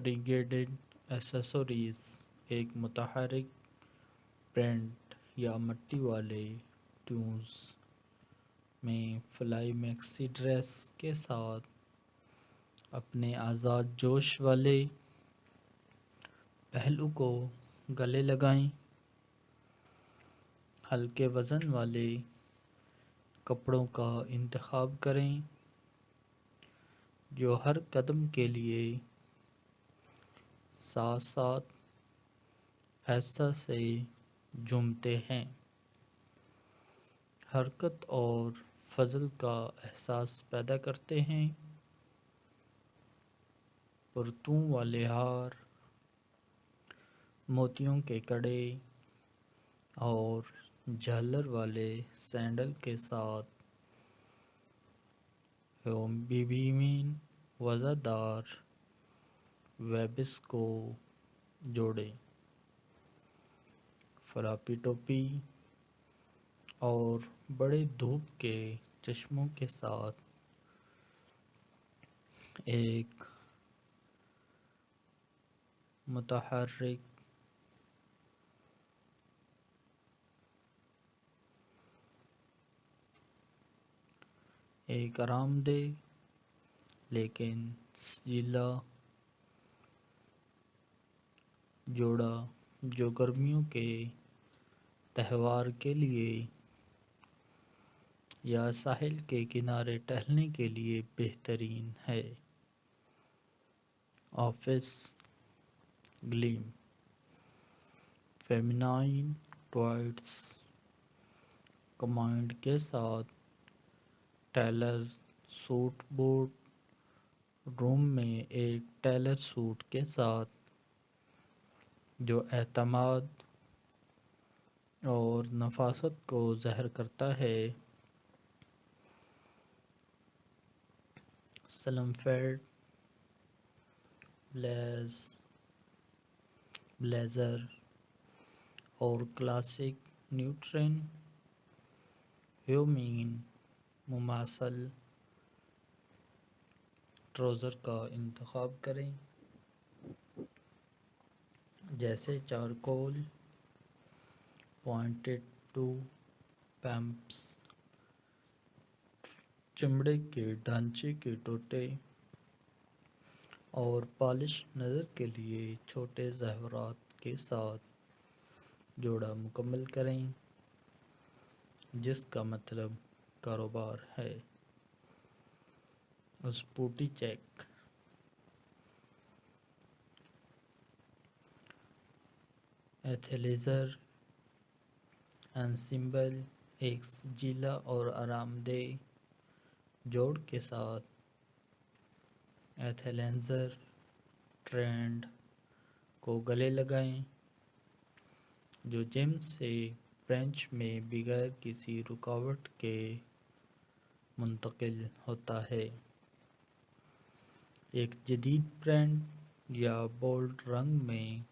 فریگیڈڈ ایسیسوریز ایک متحرک پرنٹ یا مٹی والے ٹیونز میں فلائی میکسی ڈریس کے ساتھ اپنے آزاد جوش والے پہلو کو گلے لگائیں۔ ہلکے وزن والے کپڑوں کا انتخاب کریں جو ہر قدم کے لیے ساتھ ساتھ ایسا سے جھومتے ہیں، حرکت اور فضل کا احساس پیدا کرتے ہیں۔ پرتوں والے ہار، موتیوں کے کڑے اور جھالر والے سینڈل کے ساتھ بیبیین وزردار ویبس کو جوڑیں۔ فلاپی ٹوپی اور بڑے دھوپ کے چشموں کے ساتھ ایک متحرک ایک آرام دہ لیکن سجیلا جوڑا جو گرمیوں کے تہوار کے لیے یا ساحل کے کنارے ٹہلنے کے لیے بہترین ہے۔ آفس گلیم، فیمینائن ٹوائٹس کمانڈ کے ساتھ ٹیلر سوٹ بورڈ روم میں ایک ٹیلر سوٹ کے ساتھ جو اعتماد اور نفاست کو ظاہر کرتا ہے۔ سلم فیٹ بلیزر اور کلاسک نیوٹرن ہیومین مماثل ٹراؤزر کا انتخاب کریں جیسے چارکول پوائنٹڈ ٹو پمپس، چمڑے کے ڈھانچے کے ٹوٹے اور پالش نظر کے لیے چھوٹے زیورات کے ساتھ جوڑا مکمل کریں جس کا مطلب کاروبار ہے۔ اسپوٹی چیک، ایتھلیزر انسمبل ایک سجیلا اور آرام دہ جوڑ کے ساتھ ایتھلیزر ٹرینڈ کو گلے لگائیں جو جم سے برنچ میں بغیر کسی رکاوٹ کے منتقل ہوتا ہے۔ ایک جدید پرنٹ یا بولڈ رنگ میں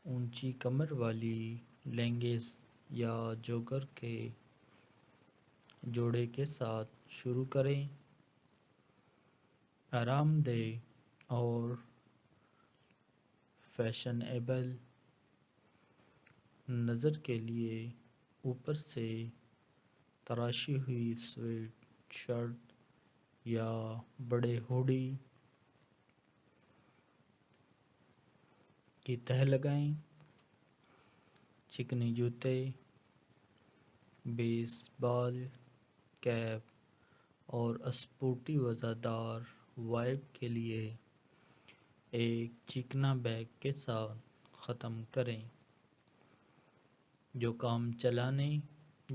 اونچی کمر والی لیگنگز یا جوگر کے جوڑے کے ساتھ شروع کریں۔ آرام دہ اور فیشنیبل نظر کے لیے اوپر سے تراشی ہوئی سویٹ شرٹ یا بڑے ہوڈی کی تہ لگائیں۔ چکنی جوتے، بیس بال کیپ اور اسپورٹی وزردار وائب کے لیے ایک چکنا بیگ کے ساتھ ختم کریں جو کام چلانے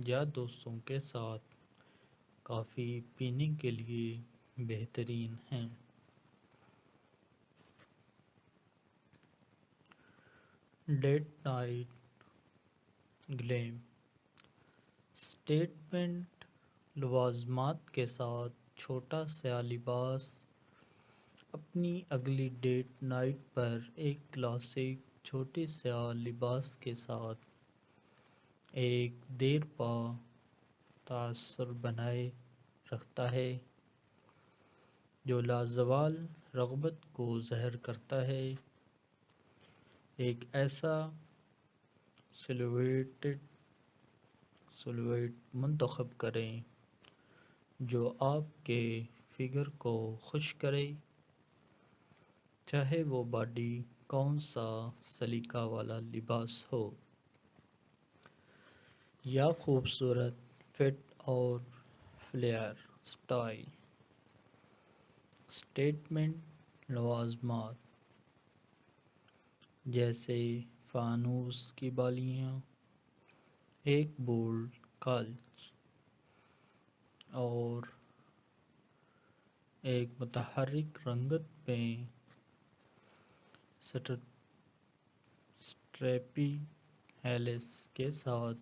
یا دوستوں کے ساتھ کافی پینے کے لیے بہترین ہے۔ ڈیٹ نائٹ گلیم، سٹیٹمنٹ لوازمات کے ساتھ چھوٹا سیاہ لباس اپنی اگلی ڈیٹ نائٹ پر ایک کلاسک چھوٹے سیاہ لباس کے ساتھ ایک دیرپا تاثر بنائے رکھتا ہے۔ جو لازوال رغبت کو ظاہر کرتا ہے، ایک ایسا سلویٹ منتخب کریں جو آپ کے فگر کو خوش کرے، چاہے وہ باڈی کون سا سلیقہ والا لباس ہو یا خوبصورت فٹ اور فلیئر سٹائل۔ سٹیٹمنٹ لوازمات جیسے فانوس کی بالیاں، ایک بولڈ کالچ اور ایک متحرک رنگت میں سٹریپی ہیلس کے ساتھ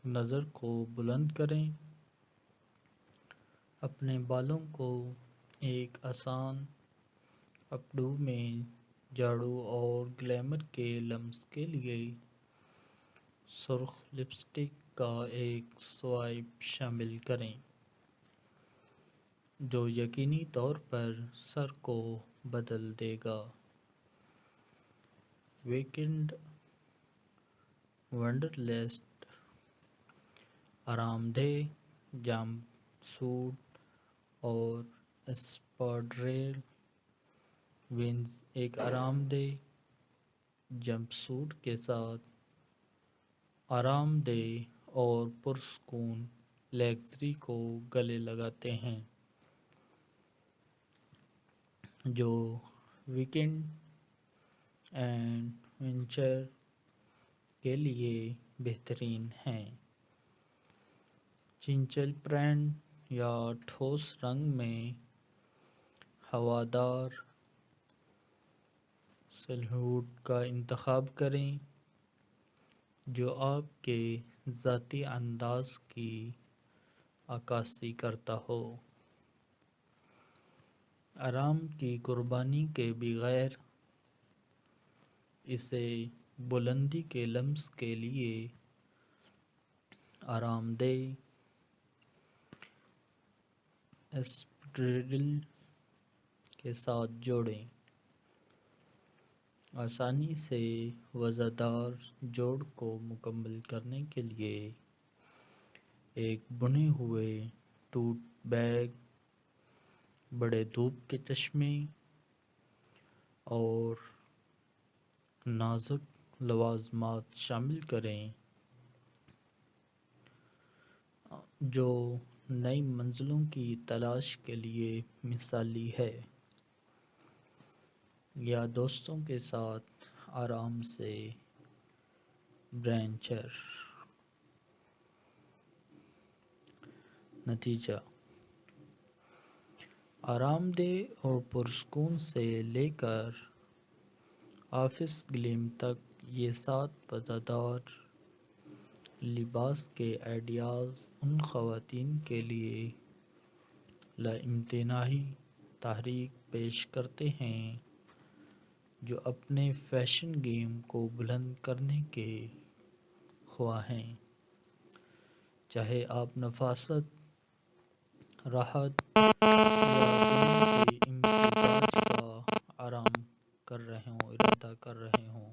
نظر کو بلند کریں۔ اپنے بالوں کو ایک آسان اپ ڈو میں جھاڑو اور گلیمر کے لمس کے لیے سرخ لپسٹک کا ایک سوائپ شامل کریں جو یقینی طور پر سر کو بدل دے گا۔ ویکنڈ ونڈرلسٹ آرام دہ جمپ سوٹ اور اسپاڈریل ونز ایک آرام دہ جمپ سوٹ کے ساتھ آرام دہ اور پرسکون لگژری کو گلے لگاتے ہیں جو ویکنڈ ایڈونچر کے لیے بہترین ہیں۔ چنچل پرنٹ یا ٹھوس رنگ میں ہوادار سلہوٹ کا انتخاب کریں جو آپ کے ذاتی انداز کی عکاسی کرتا ہو۔ آرام کی قربانی کے بغیر اسے بلندی کے لمس کے لیے آرام دہ اسپیڈریل کے ساتھ جوڑیں۔ آسانی سے وزردار جوڑ کو مکمل کرنے کے لیے ایک بنے ہوئے ٹوٹ بیگ، بڑے دھوپ کے چشمے اور نازک لوازمات شامل کریں جو نئی منزلوں کی تلاش کے لیے مثالی ہے، یا دوستوں کے ساتھ آرام سے برنچر۔ نتیجہ: آرام دہ اور پرسکون سے لے کر آفس گلیم تک یہ 7 مزیدار لباس کے آئیڈیاز ان خواتین کے لیے لامتناہی تحریک پیش کرتے ہیں جو اپنے فیشن گیم کو بلند کرنے کے خواہاں ہیں، چاہے آپ نفاست، راحت یا دنیا کے امتزاج کا ارادہ کر رہے ہوں۔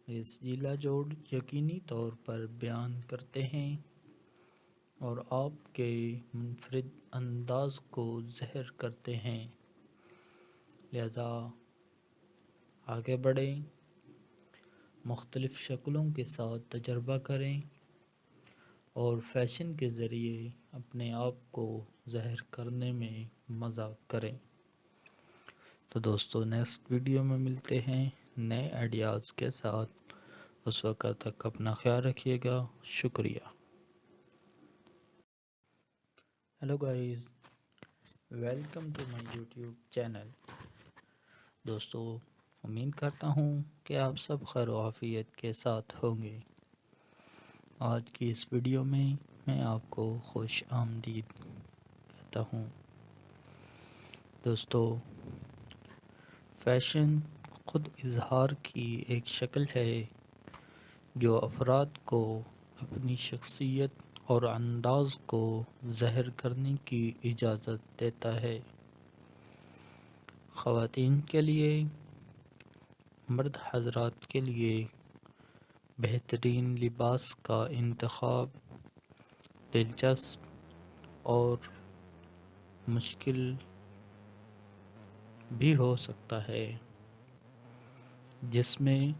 یہ ضلع جوڑ یقینی طور پر بیان کرتے ہیں اور آپ کے منفرد انداز کو ظاہر کرتے ہیں، لہذا آگے بڑھیں، مختلف شکلوں کے ساتھ تجربہ کریں اور فیشن کے ذریعے اپنے آپ کو ظاہر کرنے میں مزہ کریں۔ تو دوستو، نیکسٹ ویڈیو میں ملتے ہیں نئے آئیڈیاز کے ساتھ۔ اس وقت تک اپنا خیال رکھیے گا۔ شکریہ۔ Hello guys, welcome to my YouTube channel. دوستو، امید کرتا ہوں کہ آپ سب خیر و عافیت کے ساتھ ہوں گے۔ آج کی اس ویڈیو میں آپ کو خوش آمدید کہتا ہوں۔ دوستو، فیشن خود اظہار کی ایک شکل ہے جو افراد کو اپنی شخصیت اور انداز کو ظاہر کرنے کی اجازت دیتا ہے۔ خواتین کے لیے، مرد حضرات کے لیے بہترین لباس کا انتخاب دلچسپ اور مشکل بھی ہو سکتا ہے، جس میں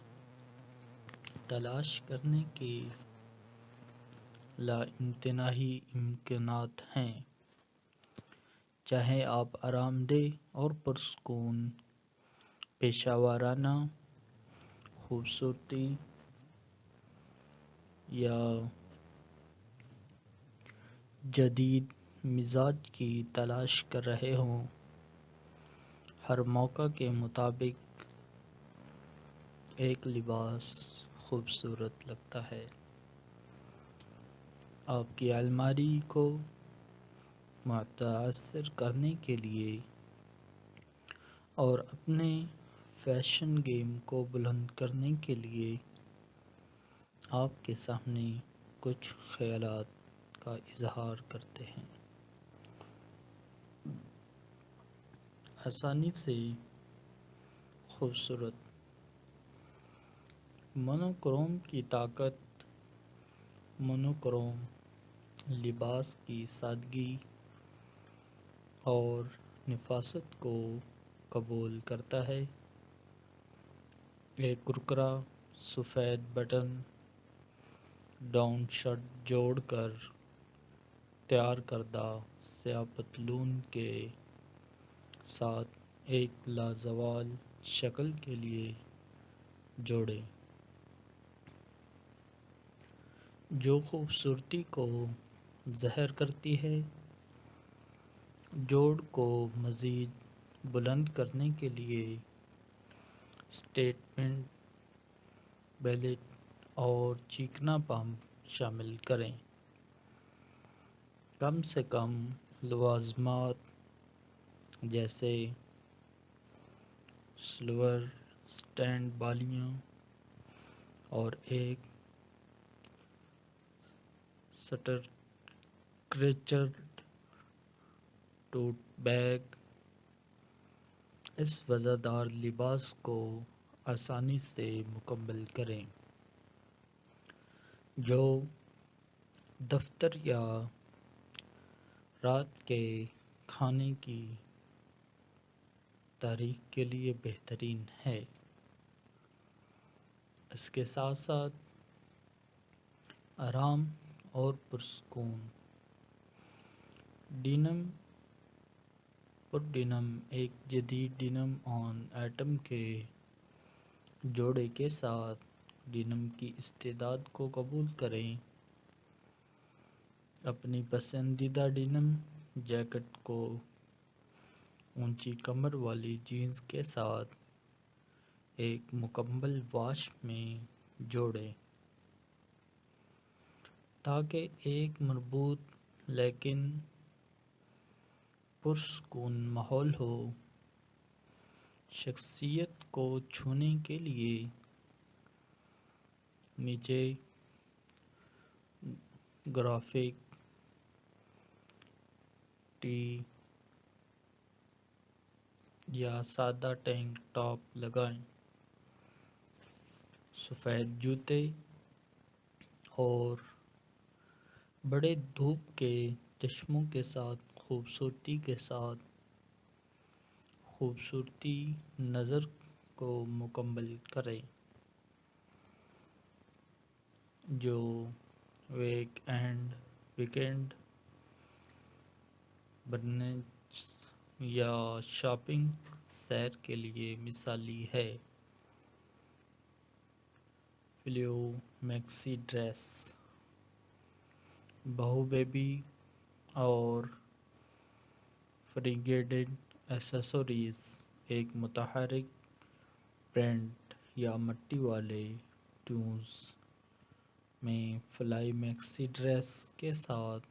تلاش کرنے کے لامتناہی امکانات ہیں۔ چاہے آپ آرام دہ اور پرسکون پیشہ ورانہ خوبصورتی یا جدید مزاج کی تلاش کر رہے ہوں، ہر موقع کے مطابق ایک لباس خوبصورت لگتا ہے۔ آپ کی الماری کو متاثر کرنے کے لیے اور اپنے فیشن گیم کو بلند کرنے کے لیے آپ کے سامنے کچھ خیالات کا اظہار کرتے ہیں۔ آسانی سے خوبصورت مونوکروم کی طاقت۔ مونوکروم لباس کی سادگی اور نفاست کو قبول کرتا ہے۔ ایک کرکرا سفید بٹن ڈاؤن شرٹ جوڑ کر تیار کردہ سیاہ پتلون کے ساتھ ایک لازوال شکل کے لیے جوڑیں، جو خوبصورتی کو ظاہر کرتی ہے۔ جوڑ کو مزید بلند کرنے کے لیے سٹیٹمنٹ بیلٹ اور چیکنا پمپ شامل کریں۔ کم سے کم لوازمات جیسے سلور سٹینڈ بالیاں اور ایک سٹرکچرڈ ٹوٹ بیگ اس وزردار لباس کو آسانی سے مکمل کریں، جو دفتر یا رات کے کھانے کی تاریخ کے لیے بہترین ہے۔ اس کے ساتھ ساتھ آرام اور پرسکون ڈینم پر ڈینم ایک جدید ڈینم آن ایٹم کے جوڑے کے ساتھ ڈینم کی استعداد کو قبول کریں۔ اپنی پسندیدہ ڈینم جیکٹ کو اونچی کمر والی جینز کے ساتھ ایک مکمل واش میں جوڑیں تاکہ ایک مربوط لیکن پرسکون ماحول ہو۔ شخصیت کو چھونے کے لیے نیچے گرافک ٹی یا سادہ ٹینک ٹاپ لگائیں۔ سفید جوتے اور بڑے دھوپ کے چشموں کے ساتھ خوبصورتی کے ساتھ خوبصورتی نظر کو مکمل کریں، جو ویکینڈ برنچ یا شاپنگ سیر کے لیے مثالی ہے۔ فلیو میکسی ڈریس بہو بیبی اور فریگیڈڈ ایکسیسریز ایک متحرک پرنٹ یا مٹی والے ٹونز میں فلائی میکسی ڈریس کے ساتھ